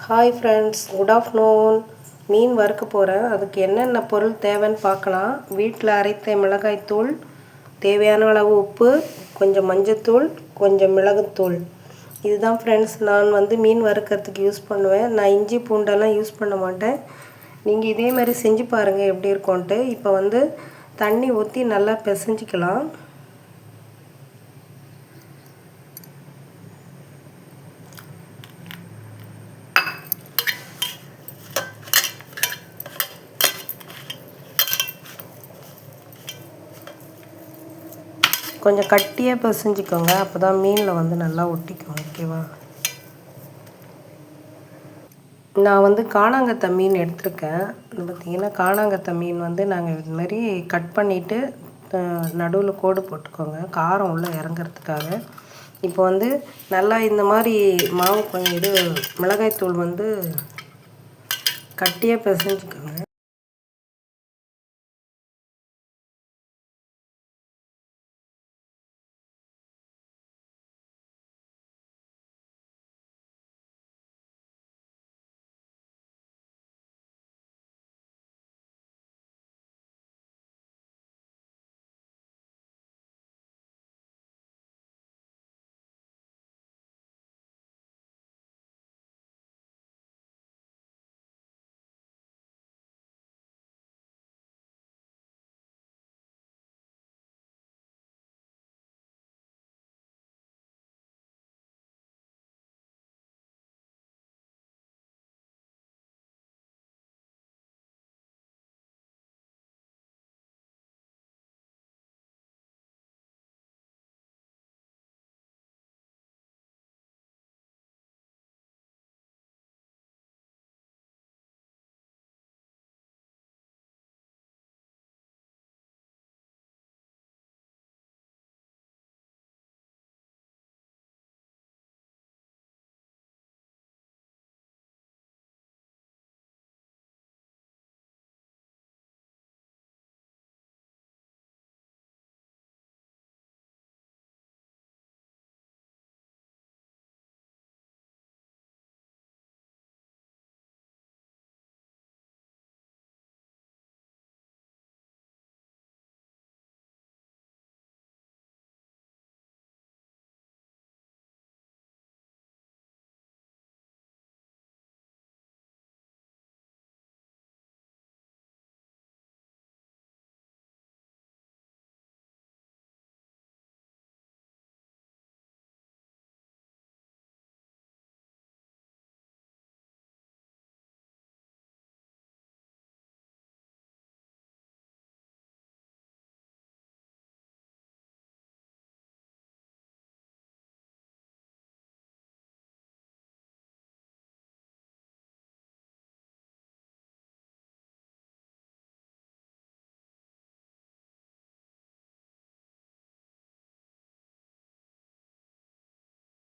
Hi friends, good afternoon. மீன் வறுக்க போகிறேன். அதுக்கு என்னென்ன பொருள் தேவைன்னு பார்க்கலாம். வீட்டில் அரைத்த மிளகாய்த்தூள், தேவையான அளவு உப்பு, கொஞ்சம் மஞ்சத்தூள், கொஞ்சம் மிளகுத்தூள். இதுதான் ஃப்ரெண்ட்ஸ் நான் மீன் வறுக்கிறதுக்கு யூஸ் பண்ணுவேன். நான் இஞ்சி பூண்டெல்லாம் யூஸ் பண்ண மாட்டேன். நீங்கள் இதே மாதிரி செஞ்சு பாருங்கள் எப்படி இருக்கும்ன்ட்டு. இப்போ தண்ணி ஊற்றி நல்லா பிசைஞ்சிக்கலாம். கொஞ்சம் கட்டியாக பிசைஞ்சிக்கோங்க, அப்போ தான் மீனில் நல்லா ஒட்டிக்கும். ஓகேவா? நான் காணாங்கத்தை மீன் எடுத்திருக்கேன். பார்த்திங்கன்னா காணாங்கத்தை மீன் நாங்கள் இது மாதிரி கட் பண்ணிவிட்டு நடுவில் கோடு போட்டுக்கோங்க, காரம் உள்ளே இறங்கிறதுக்காக. இப்போ நல்லா இந்த மாதிரி மாவு மிளகாய்த்தூள் கட்டியாக பிசைஞ்சிக்கோங்க.